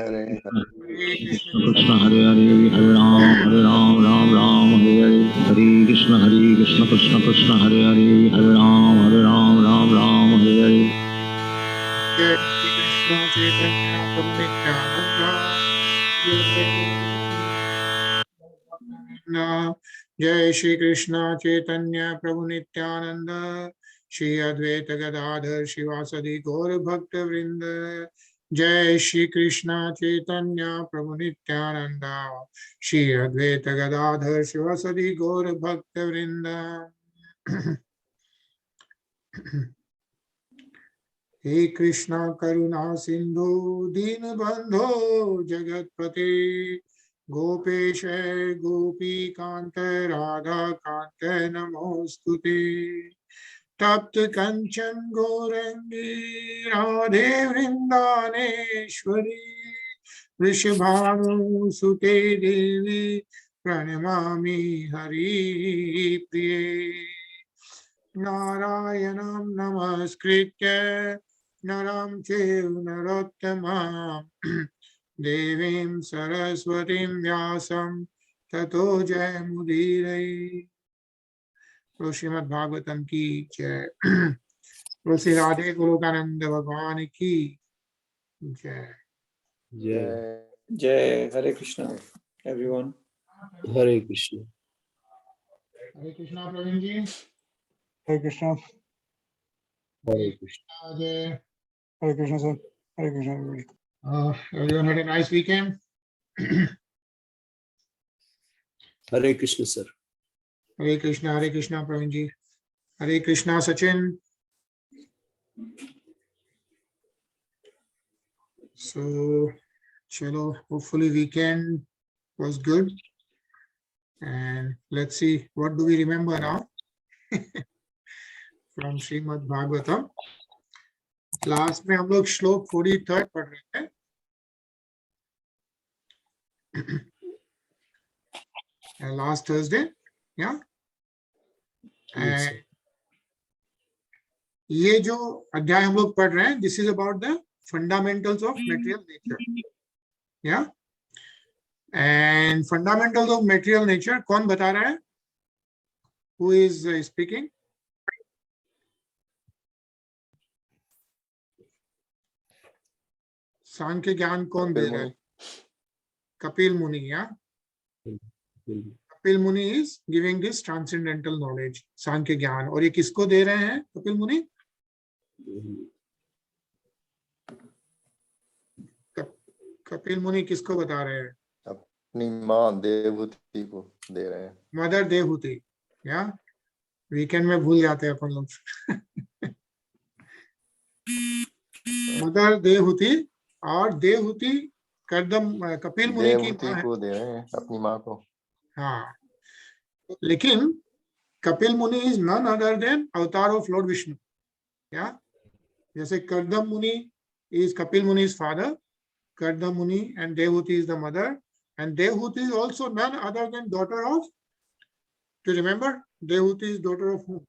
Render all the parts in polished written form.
Hare Hare Krishna Krishna Hare Hare, Hare Ram, Ram Ram, Hare Hare, Hare Krishna Krishna Krishna, Hare Hare, Hare Ram, Ram Ram, Hare Hare. Jai Shri Krishna Chaitanya Prabhu Nityananda Jai Shri Krishna Chaitanya Prabhu Nityananda Shri Advaita Gadadhar Shivasadi Gaur Bhakta Vrinda Jai Shri Krishna Chaitanya Prabhu Nityananda Shri Advaita Gadadhar Shivasadi Gaur Bhakta Vrinda. हे कृष्णा करुणा सिंधु दीन बंधो जगतपते गोपेश गोपी कांत राधा कांत नमोस्तुते तप्त कंचन गौरंगी राधे वृंदानेश्वरी वृषभानुसुते देवी प्रणमामि हरि प्रिये नारायणं नमस्कृत्य नरं चैव नरोत्तमं देवीं सरस्वतीं व्यासं ततो जयमुदीरये। तो श्रीमद् भागवतम की जय। तो श्री राधे गोलोकानंद भगवान की जय। जय जय हरे कृष्णा एवरीवन। हरे कृष्ण। हरे कृष्णा प्रवीण जी। हरे कृष्णा। हरे कृष्ण। जय। Hare Krishna sir. Hare Krishna everybody. Everyone had a nice weekend. Hare Krishna sir. Hare Krishna Praveen ji. Hare Krishna Sachin. So, chalo, hopefully weekend was good. And let's see, what do we remember now from Srimad Bhagavatam. Last में हम लोग श्लोक 43 पढ़ रहे थे. Last Thursday, yeah. And ये जो अध्याय हम लोग पढ़ रहे हैं, this is about the fundamentals of material nature, yeah. And fundamentals of material nature कौन बता रहा है? Who is speaking? सांख्य ज्ञान कौन दे रहा है? Kapil Muni, yeah. Kapil Muni is giving this transcendental knowledge, सांख्य ज्ञान. और ये किसको दे रहे हैं कपिल मुनि? कपिल मुनि किसको बता रहे हैं? अपनी माँ देवहूति को दे रहे हैं। मदर देवहूति, या वीकेंड में भूल जाते हैं अपन लोग। मदर देवहूति और देवहूति कपिल मुनि की माँ को दे रहे हैं, अपनी माँ को। हाँ, लेकिन कपिल मुनि इज नन अदर देन अवतार ऑफ लॉर्ड विष्णु, या जैसे कर्दम मुनि इज कपिल मुनि is father, Kardam Muni and Devahuti is the mother, and Devahuti is also none other than daughter of, to remember, Devahuti is daughter of whom?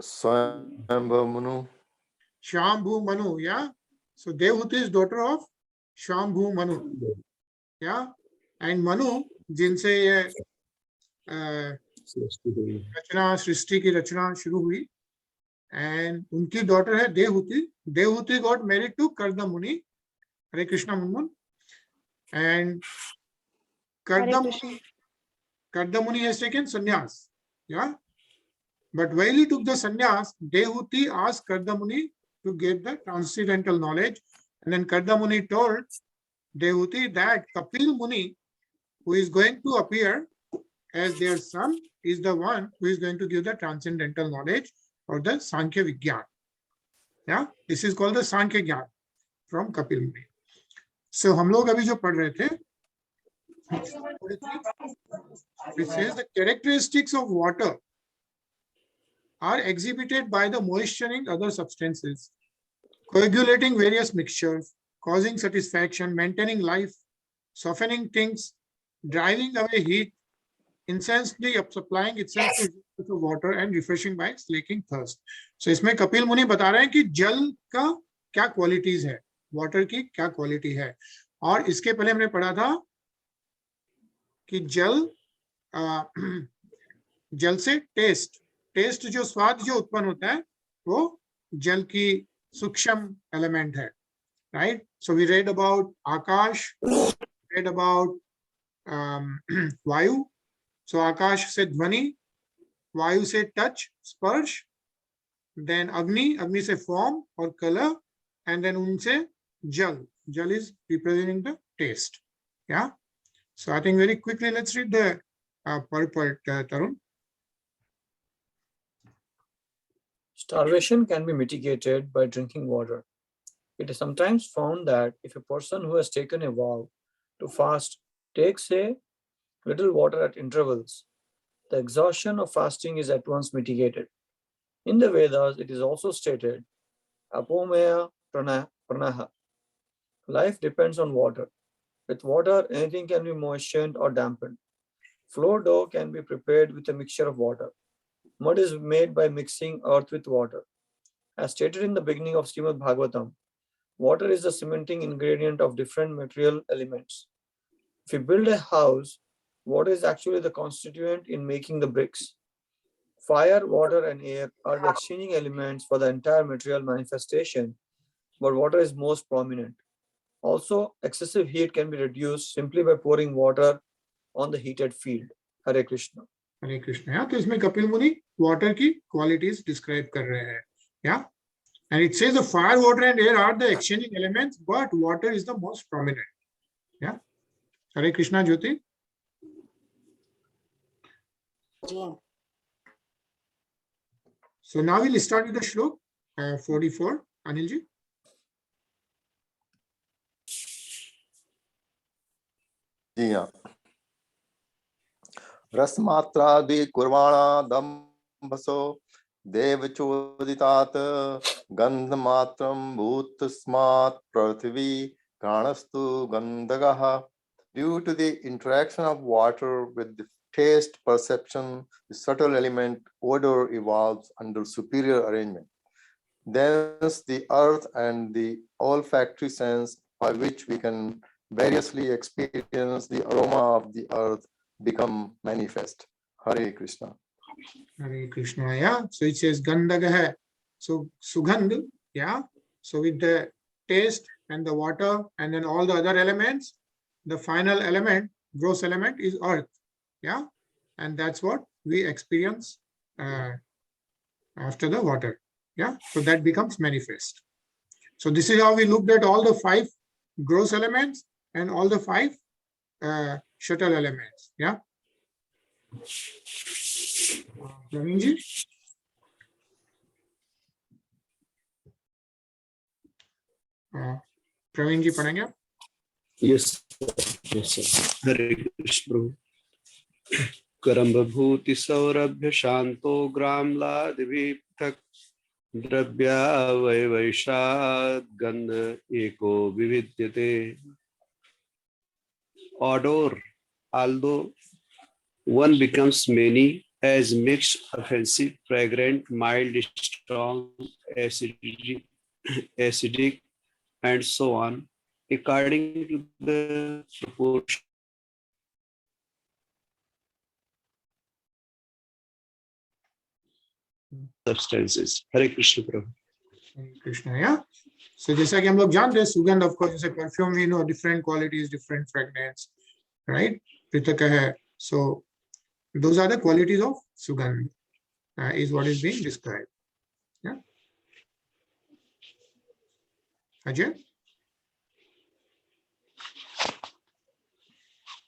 Swayambhu Manu. Shambhu Manu, yeah. So Devahuti is daughter of Shambhu Manu, yeah. And Manu जिनसे ये रचना सृष्टि की रचना शुरू हुई, and उनकी daughter है Devahuti. Devahuti got married to Kardam Muni. Hare Krishna Munmun. And Kardam Muni has taken sannyas, yeah. But while he took the sannyas, Devahuti asked Kardam Muni to get the transcendental knowledge, and then Kardam Muni told Devahuti that Kapil Muni, who is going to appear as their son, is the one who is going to give the transcendental knowledge or the Sankhya Vigyan. Yeah, this is called the Sankhya Gyan from Kapil Muni. So हम लोग अभी जो पढ़ रहे थे, it says the characteristics of water are exhibited by the moisturing other substances, coagulating various mixtures, causing satisfaction, maintaining life, softening things, driving away heat, insensibly supplying itself to water and refreshing by slaking thirst. So इसमें कपिल मुनि बता रहे हैं कि जल का क्या qualities है, वाटर की क्या क्वालिटी है। और इसके पहले हमने पढ़ा था कि जल से टेस्ट जो स्वाद जो उत्पन्न होता है वो जल की सूक्ष्म एलिमेंट है, right. So we read about akash, read about vayu. So आकाश से ध्वनि, वायु से टच स्पर्श, देन अग्नि से फॉर्म और कलर, एंड देन उनसे जल is representing the test. Yeah so I think very quickly let's read the purport, Tarun. Starvation can be mitigated by drinking water. It is sometimes found that if a person who has taken a vow to fast takes a little water at intervals, the exhaustion of fasting is at once mitigated. In the Vedas, it is also stated, Apomaya pranaha. Life depends on water. With water, anything can be moistened or dampened. Flour dough can be prepared with a mixture of water. Mud is made by mixing earth with water. As stated in the beginning of Srimad Bhagavatam, water is the cementing ingredient of different material elements. If we build a house, water is actually the constituent in making the bricks. Fire, water, and air are the exchanging elements for the entire material manifestation, but water is most prominent. Also, excessive heat can be reduced simply by pouring water on the heated field. Hare Krishna. हरे कृष्ण। या तो इसमें कपिल मुनि water की qualities describe कर रहे हैं। Yeah and it says the fire, water and air are the exchanging elements, but water is the most prominent. Yeah Hare Krishna Jyoti. So now we will start with the shloka 44। Anil ji. जी हाँ। रसमात्रादि कुर्वाणा दम्भसो देवचोदितात् गन्धमात्रं भूतस्मात् पृथिवी घ्राणस्तु गन्धकः। Due to the interaction of water with the taste perception, the subtle element odor evolves under superior arrangement. Thence the earth and the olfactory sense by which we can variously experience the aroma of the earth become manifest. Hare Krishna. Hare Krishna. Yeah. So it says Gandhagah. So Sugandh. Yeah. So with the taste and the water and then all the other elements, the final element, gross element is earth. Yeah. And that's what we experience after the water. Yeah. So that becomes manifest. So this is how we looked at all the 5 gross elements and all the 5 subtle elements. Yeah. Praveen ji? Praveen ji पढ़ेंगे आप? Yes, sir. Hare Krishna. Karambhabhuti saurabhya shanto gramladivipthak drabhya vaishad gandha eko vividyate. Odor, although one becomes many, as mixed, offensive, fragrant, mild, strong, acidic, and so on, according to the proportion substances. Hare Krishna Prabhu. Hare Krishna. Yeah. So जैसा कि हम लोग जानते हैं सुगंध, of course, जैसे perfume we know different qualities, different fragrance, right? पृथक है. So those are the qualities of sugandh, is what is being described. Yeah. Ajay?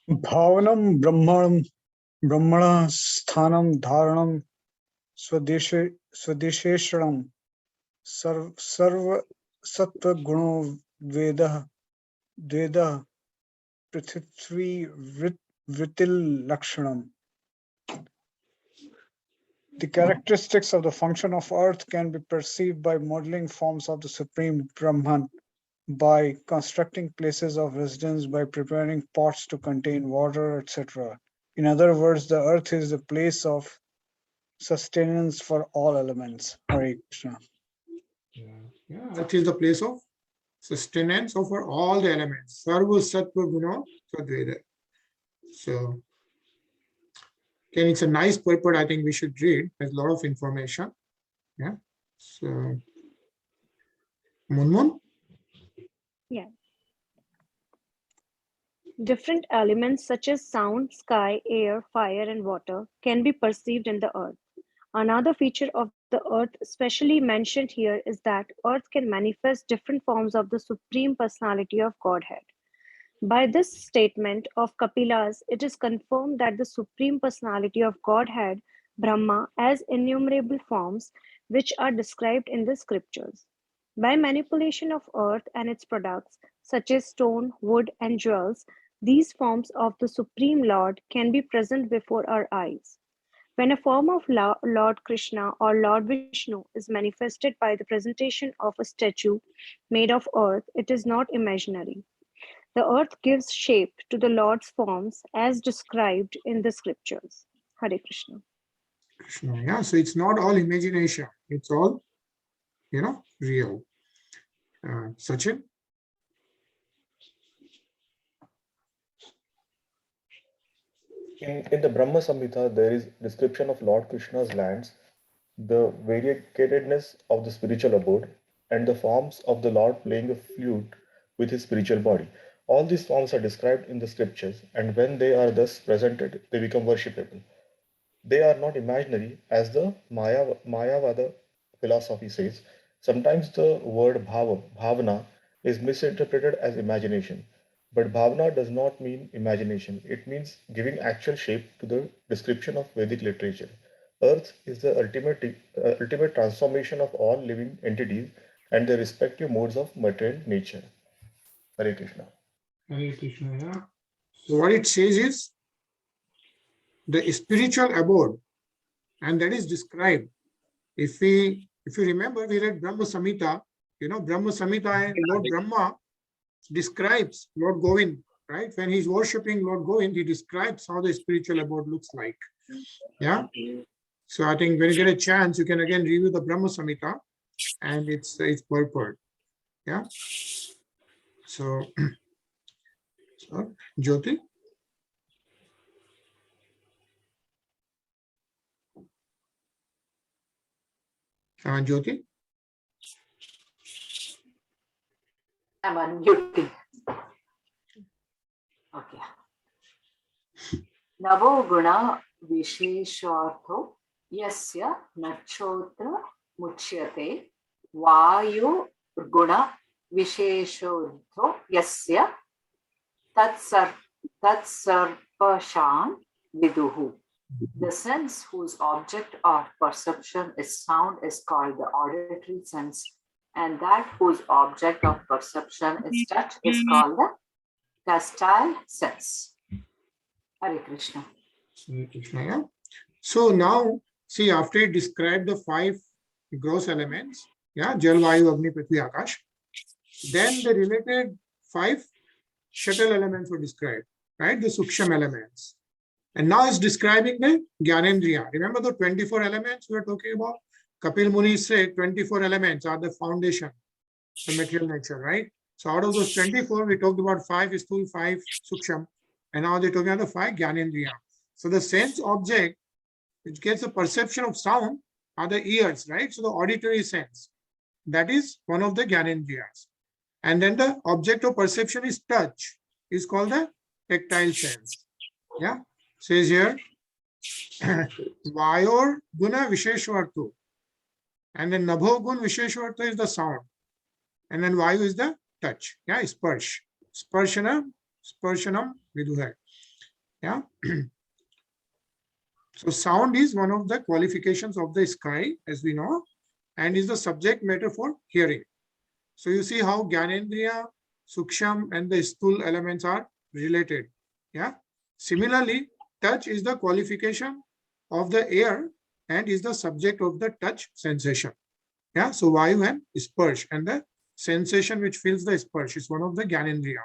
भावनम ब्रह्मण स्थानम धारणम स्वदेशेषणम सर्व सत्व गुणो द्वेदः पृथ्वी वृत्तिल लक्षणम. The characteristics of the function of earth can be perceived by modeling forms of the Supreme Brahman, by constructing places of residence, by preparing pots to contain water, etc. In other words, the earth is the place of sustenance for all elements. Hare Krishna. Yeah. Earth is the place of sustenance over all the elements. Sarva Sattva Guna Tadveda. So, again, it's a nice purport. I think we should read. There's a lot of information. Yeah. So, Munmun. Yeah. Different elements such as sound, sky, air, fire, and water can be perceived in the earth. Another feature of the earth specially mentioned here is that earth can manifest different forms of the Supreme Personality of Godhead. By this statement of Kapila's, it is confirmed that the Supreme Personality of Godhead, Brahma, has innumerable forms which are described in the scriptures. By manipulation of earth and its products, such as stone, wood, and jewels, these forms of the Supreme Lord can be present before our eyes. When a form of Lord Krishna or Lord Vishnu is manifested by the presentation of a statue made of earth, it is not imaginary. The earth gives shape to the Lord's forms as described in the scriptures. Hare Krishna. Krishna. Yeah. So it's not all imagination. It's all, real. Sachin. In the Brahma Samhita, there is description of Lord Krishna's lands, the variegatedness of the spiritual abode, and the forms of the Lord playing a flute with his spiritual body. All these forms are described in the scriptures, and when they are thus presented, they become worshipable. They are not imaginary, as the Mayavada philosophy says. Sometimes the word bhavana, is misinterpreted as imagination. But bhavana does not mean imagination. It means giving actual shape to the description of Vedic literature. Earth is the ultimate transformation of all living entities and their respective modes of material nature. Hare Krishna. Hare Krishna. Yeah. So what it says is the spiritual abode, and that is described. If you remember, we read Brahma Samhita. Brahma Samhita and Lord Brahma describes Lord Govind, right? When he's worshipping Lord Govind, he describes how the spiritual abode looks like. Yeah. So I think when you get a chance, you can again review the Brahma Samhita and its purport. Yeah. So, Jyoti. Jyoti. I'm unmuting. Okay. Navo guna visheshartho yasya nakshotra muchyate vayu guna visheshartho yasya tatsarpashan viduhu. The sense whose object of perception is sound is called the auditory sense, and that whose object of perception is touch is called the tactile sense. Hare Krishna. Hare Krishna. Yeah. So now, see, after it described the 5 gross elements, Jal, Vayu, Agni, Prithvi, Akash, then the related 5 shuttle elements were described, right? The Suksham elements. And now it's describing the Gyanendriya. Remember the 24 elements we were talking about? Kapil Muni said 24 elements are the foundation, the material nature, right? So out of those 24, we talked about 5 Sthul, 5 Suksham, and now they're talking about the 5 Gyanendriya. So the sense object which gets a perception of sound are the ears, right? So the auditory sense, that is one of the Gyanendriyas. And then the object of perception is touch, is called the tactile sense. Yeah, says here, Vayor Guna Visheshvartu. And then Nabho Gun Visheshvartu is the sound. And then Vayu is the touch. Yeah, Sparsh. Sparshanam Viduha. Yeah. So sound is one of the qualifications of the sky, as we know, and is the subject matter for hearing. So you see how Gyanendriya, Suksham, and the Sthul elements are related. Yeah. Similarly, touch is the qualification of the air and is the subject of the touch sensation. Yeah. So Vayu and Sparsh, and the sensation which feels the Sparsh is one of the Gyanendriya.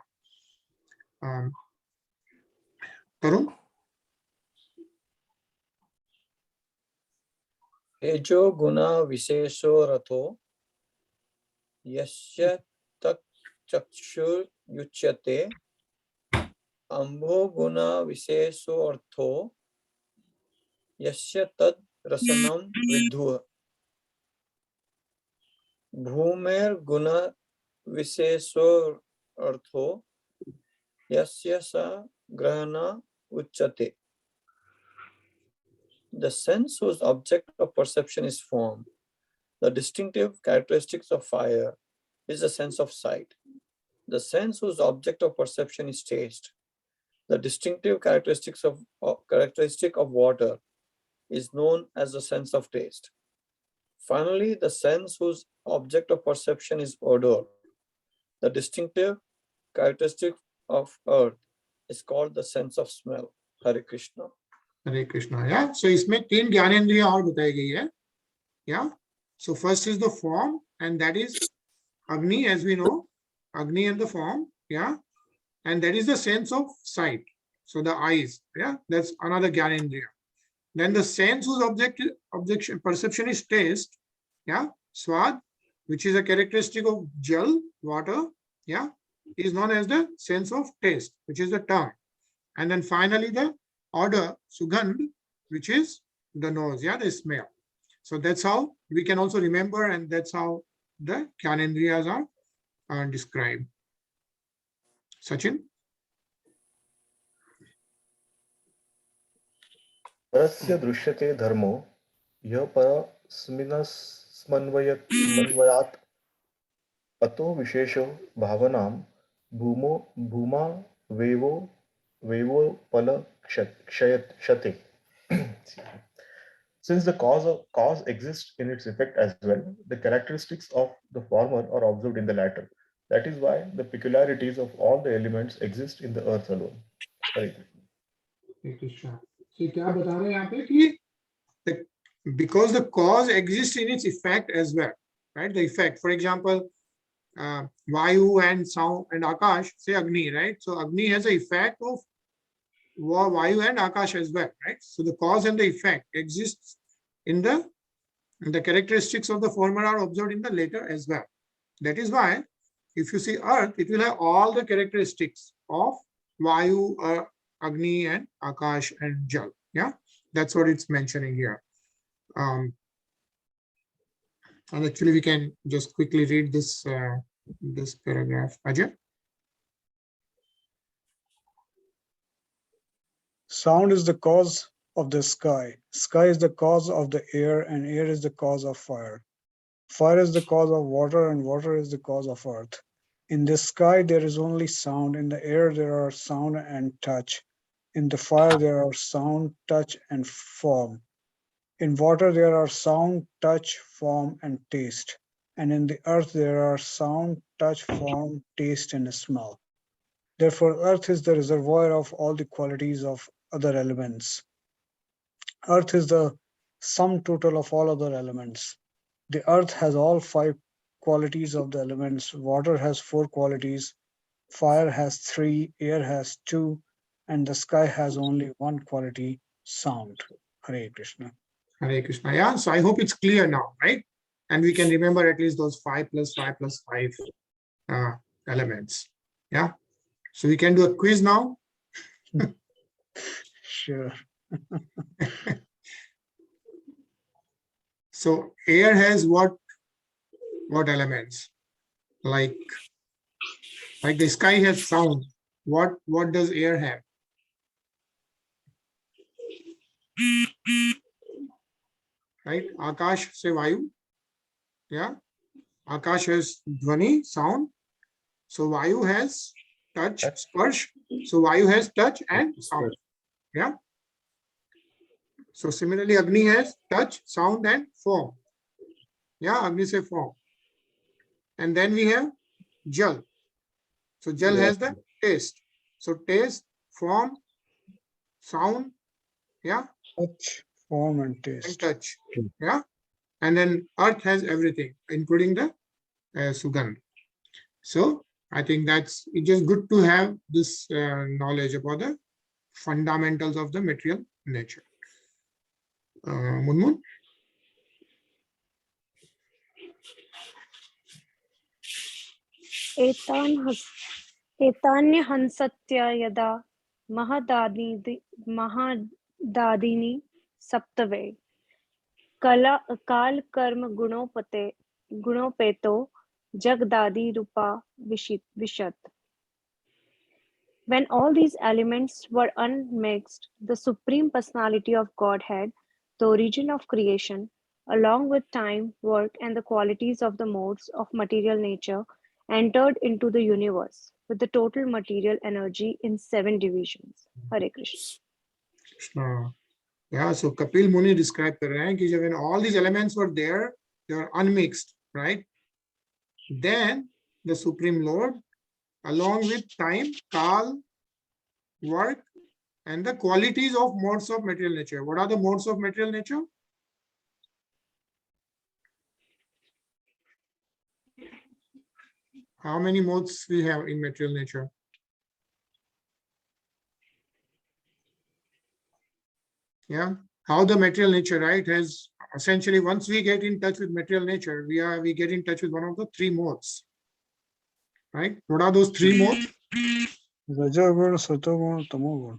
Tarun? Tejo guna vishesho ratho yasya tak chakshur yuchyate ambho guna visheso artho yasya tad rasanam vidhu bhumer guna visheso artho yasya sa grahana uchyate. The sense whose object of perception is form. The distinctive characteristics of fire is the sense of sight. The sense whose object of perception is taste. The distinctive characteristic of water is known as the sense of taste. Finally, the sense whose object of perception is odor. The distinctive characteristic of earth is called the sense of smell. Hare Krishna. Hare Krishna. Yeah. So इसमें 3 ज्ञानेंद्रियां और बताई गई है. Yeah. So first is the form, and that is Agni, as we know, Agni and the form. Yeah. And that is the sense of sight. So the eyes. Yeah. That's another ज्ञानेंद्रिय. Then the sense whose perception is taste. Yeah. Swad, which is a characteristic of jal, water. Yeah. Is known as the sense of taste, which is the tongue. And then finally the odor, sugandh, which is the nose, yeah, the smell. So that's how we can also remember, and that's how the Gyanendriyas are described. Sachin? परस्य दृश्यते धर्मो यः परस्मिन्नस्मन्वयात् अतो विशेषो भावनां भूमा वेवोपल क्षयते. Since the cause exists in its effect as well, the characteristics of the former are observed in the latter. That is why the peculiarities of all the elements exist in the earth alone. Hare Krishna. So क्या बता रहे हैं यहाँ पे कि because the cause exists in its effect as well, right? The effect, for example, Vayu and sound and Akash, say Agni, right? So Agni has an effect of Vayu and Akash as well, right? So the cause and the effect exists in the characteristics of the former are observed in the later as well. That is why if you see earth, it will have all the characteristics of Vayu, Agni and Akash and Jal. Yeah, that's what it's mentioning here. And actually we can just quickly read this this paragraph. Ajay? Sound is the cause of the sky. Sky is the cause of the air, and air is the cause of fire. Fire is the cause of water, and water is the cause of earth. In the sky, there is only sound. In the air, there are sound and touch. In the fire, there are sound, touch, and form. In water, there are sound, touch, form, and taste. And in the earth, there are sound, touch, form, taste, and smell. Therefore, earth is the reservoir of all the qualities of other elements. Earth is the sum total of all other elements. The earth has all 5 qualities of the elements. Water has 4 qualities. Fire has 3, air has 2, and the sky has only 1 quality, sound. Hare Krishna. Hare Krishna. Yeah, so I hope it's clear now, right? And we can remember at least those 5 plus 5 plus 5 elements. Yeah. So we can do a quiz now. Sure. So air has what elements? Like the sky has sound. What does air have? Right? Akash say Vayu. Yeah. Akash has Dhvani, sound. So Vayu has touch, sparsh. So Vayu has touch and sound. Yeah. So similarly, Agni has touch, sound, and form. Yeah, Agni say form. And then we have Jal. So Jal has the taste. So taste, form, sound, yeah. Touch, form, and taste. And touch. Yeah. And then earth has everything, including the Sugandh. So I think it's just good to have this knowledge about the fundamentals of the material nature. Munmun? एतान्यहंसत्य यदा महदादीनि सप्तवे काल कर्म गुणोपेतो जगदादि रूपा विशत. When all these elements were unmixed, the Supreme Personality of Godhead, the origin of creation, along with time, work, and the qualities of the modes of material nature, entered into the universe with the total material energy in 7 divisions. Hare Krishna. Krishna. Yeah, so Kapil Muni described the rank is when all these elements were there, they were unmixed, right? Then the Supreme Lord, along with time, kal, work, and the qualities of modes of material nature. What are the modes of material nature? How many modes we have in material nature? Yeah, how the material nature, right, has essentially, once we get in touch with material nature, we get in touch with one of the 3 modes, right? What are those 3 modes? Rajagun, Satogun, Tamogun.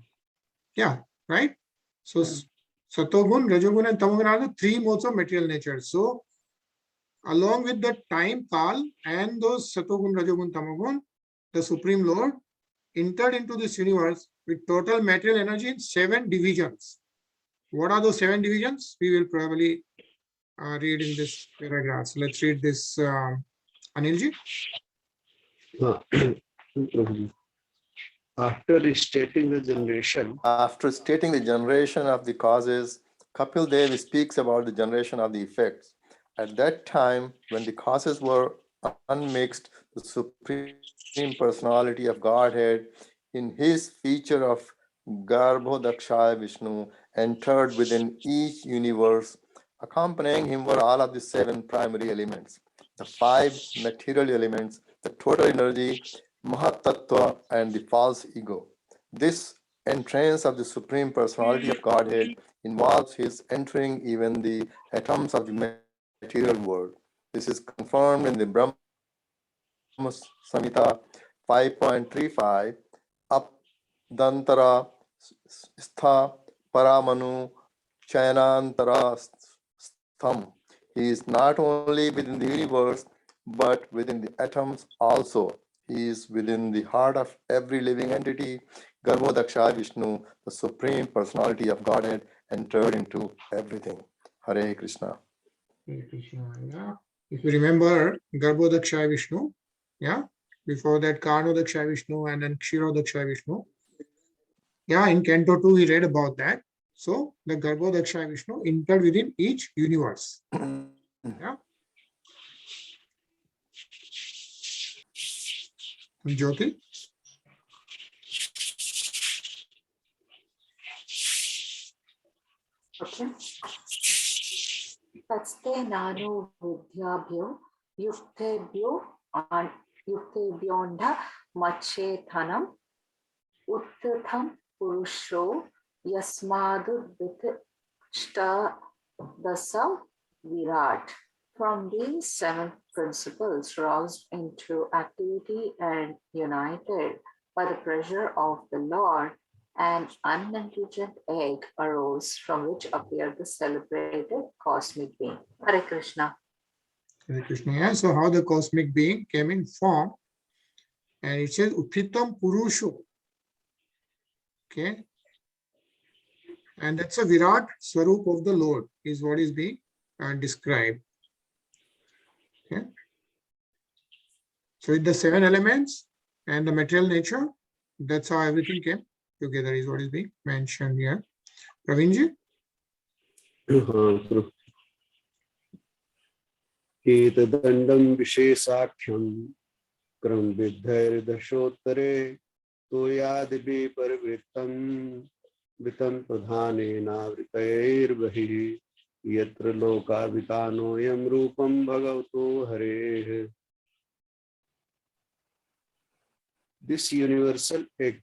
Yeah, right. So Satogun, Rajagun, and Tamogun are the 3 modes of material nature. So along with the time, kal, and those Satogun, Rajagun, Tamogun, the Supreme Lord entered into this universe with total material energy in 7 divisions. What are those 7 divisions? We will probably read in this paragraph. So let's read this, Anilji. After stating the generation of the causes, Kapil Dev speaks about the generation of the effects. At that time, when the causes were unmixed, the Supreme Personality of Godhead, in his feature of Garbhodakshaya Vishnu, entered within each universe. Accompanying him were all of the 7 primary elements, the 5 material elements, the total energy, Mahatattva, and the false ego. This entrance of the Supreme Personality of Godhead involves his entering even the atoms of the material world. This is confirmed in the Brahma Samhita 5.35, Dantara Stha Paramanu Chayanantara Stham. He is not only within the universe, but within the atoms also. He is within the heart of every living entity. Garbhodakshaya Vishnu, the Supreme Personality of Godhead, entered into everything. Hare Krishna. Hare Krishna. Yeah. If you remember Garbhodakshaya Vishnu, yeah, before that Karnodakshaya Vishnu and then Kshirodakshaya Vishnu. Yeah, in Canto 2 we read about that. So the Garbhodakshaya Vishnu entered within each universe. Yeah. Jyoti. Okay. Tatste nanu buddhyabhyo yuktebhyonda machethanam uttatham purusho yasmadudvita dasa virat. From these 7 principles roused into activity and united by the pressure of the Lord, an unintelligent egg arose from which appeared the celebrated cosmic being. Hare Krishna. Hare Krishna. Yeah. So how the cosmic being came in form, and it says Uthitam Purusho. Okay. And that's a Virat Swarup of the Lord, is what is being described. Okay. So with the 7 elements and the material nature, that's how everything came together, is what is being mentioned here. Pravinji? Etadandam vishesakhyam kram vidhair dashottare toyadibi parivrittam vitam pradhane navritair vahi yatra loka vitanoyam rupam bhagavato hare. This universal egg,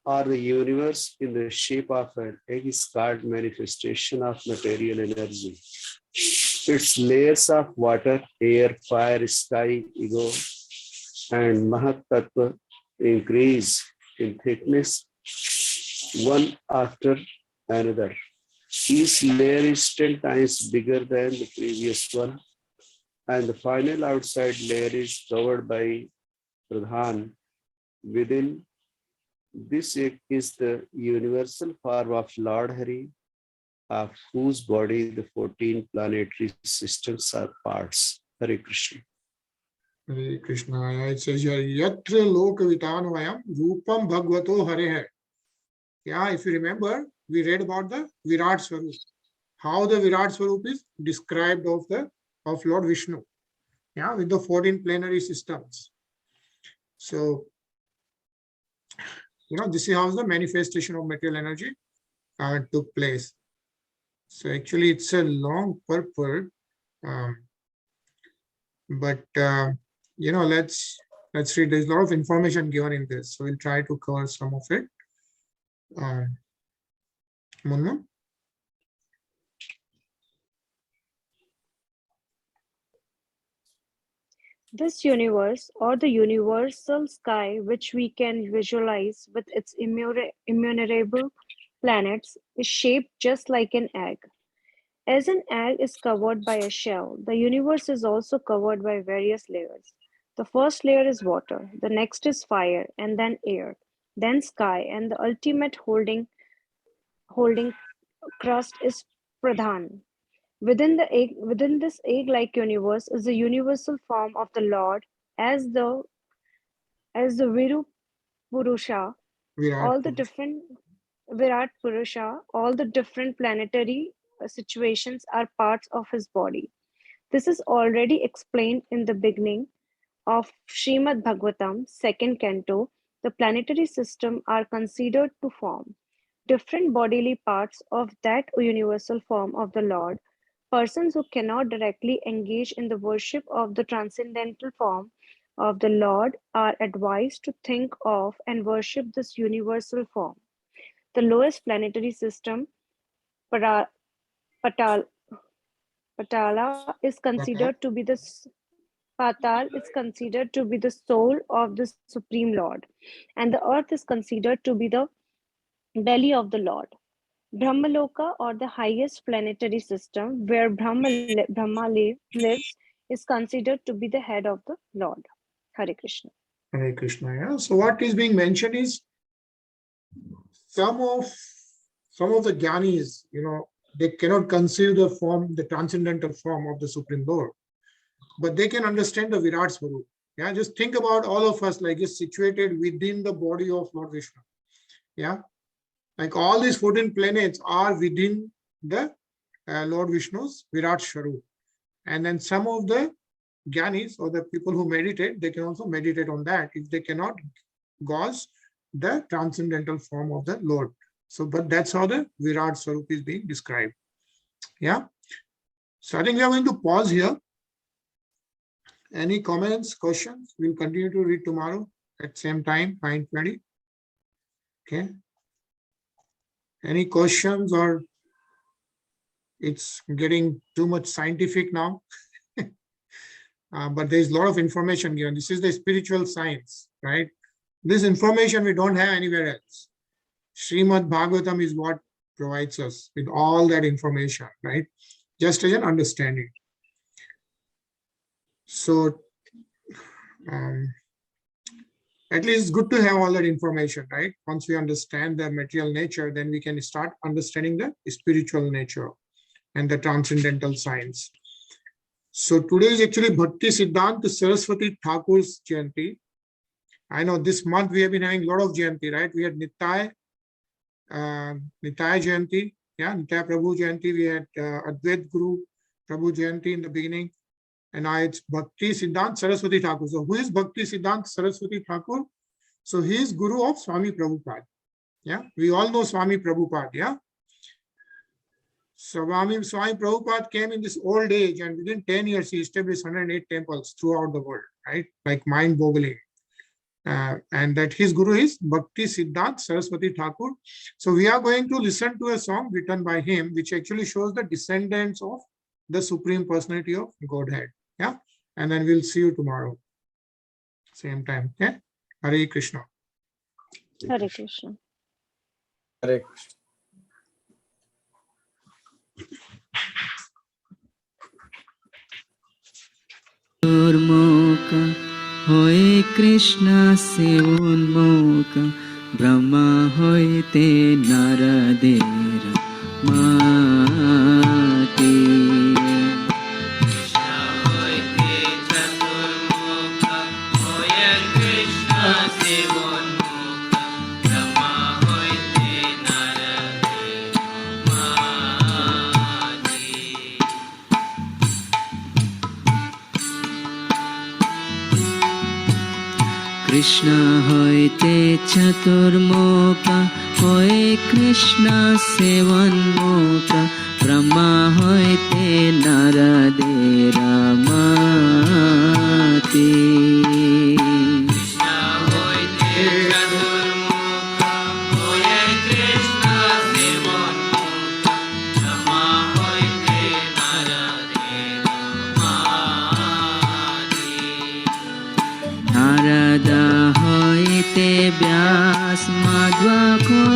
or the universe in the shape of an egg, is called manifestation of material energy. Its layers of water, air, fire, sky, ego, and Mahat Tattva increase in thickness one after another. Each layer is 10 times bigger than the previous one, and the final outside layer is covered by Pradhan. Within this is the universal form of Lord Hari, of whose body the 14 planetary systems are parts. Hare Krishna. Hare Krishna. It says here, Yatra Lokavitanvayam Rupam Bhagavato Hare. Yeah, if you remember, we read about the Virat Swarup. How the Virat Swarup is described of Lord Vishnu. Yeah, with the 14 plenary systems. So, this is how the manifestation of material energy took place. So actually it's a long purport, but let's read. There's a lot of information given in this, so we'll try to cover some of it. Munmu? This universe, or the universal sky which we can visualize with its innumerable planets, is shaped just like an egg. As an egg is covered by a shell, the universe is also covered by various layers. The first layer is water, the next is fire, and then air, then sky, and the ultimate holding crust is Pradhan. Within this egg-like universe is the universal form of the Lord as the Viru Purusha, all the different Virat Purusha, all the different planetary situations are parts of his body. This is already explained in the beginning of Srimad Bhagavatam, second canto. The planetary system are considered to form different bodily parts of that universal form of the Lord. Persons who cannot directly engage in the worship of the transcendental form of the Lord are advised to think of and worship this universal form. The lowest planetary system, Patala, is considered to be the Patal is considered to be the soul of the Supreme Lord, and the earth is considered to be the belly of the Lord. Brahmaloka, or the highest planetary system where Brahma lives, is considered to be the head of the Lord. Hare Krishna. Hare Krishna. Yeah. So what is being mentioned is some of the Gyanis, they cannot conceive the transcendental form of the Supreme Lord, but they can understand the Virat Swarup. Yeah, just think about all of us like is situated within the body of Lord Vishnu. Yeah, like all these 14 planets are within the Lord Vishnu's Virat Swarup. And then some of the Gyanis, or the people who meditate, they can also meditate on that if they cannot gauge the transcendental form of the Lord. So, but that's how the Virat Swarup is being described. Yeah. So I think we are going to pause here. Any comments, questions? We'll continue to read tomorrow at same time, 9:20. Okay. Any questions, or it's getting too much scientific now? But there's a lot of information given. This is the spiritual science, right? This information we don't have anywhere else. Srimad Bhagavatam is what provides us with all that information, right? Just as an understanding. So at least it's good to have all that information, right? Once we understand the material nature, then we can start understanding the spiritual nature and the transcendental science. So today is actually Bhakti Siddhanta Saraswati Thakur's Jayanti. I know this month we have been having a lot of Jayanti, right? We had Nitai Jayanti, yeah, Nitai Prabhu Jayanti. We had Advait Guru Prabhu Jayanti in the beginning. And now it's Bhakti Siddhanta Saraswati Thakur. So who is Bhakti Siddhanta Saraswati Thakur? So he is Guru of Swami Prabhupada. Yeah, we all know Swami Prabhupada, yeah. So Swami Prabhupada came in this old age, and within 10 years, he established 108 temples throughout the world, right? Like mind-boggling. And that his guru is Bhakti Siddhanta Saraswati Thakur. So we are going to listen to a song written by him, which actually shows the descendants of the Supreme Personality of Godhead. Yeah. And then we'll see you tomorrow. same time. Okay. Hare Krishna. Hare Krishna. Hare Krishna. দুর্মুখ হয়ে কৃষ্ণ সে উন্মুখ ব্রহ্মা হইতে নারদের মাতি কৃষ্ণ হইতে চতুর্মুখ হয়ে কৃষ্ণ সেবন্মুখ ব্রহ্মা হইতে নারদের মাতি নারদ হইতে ব্যাস মাধব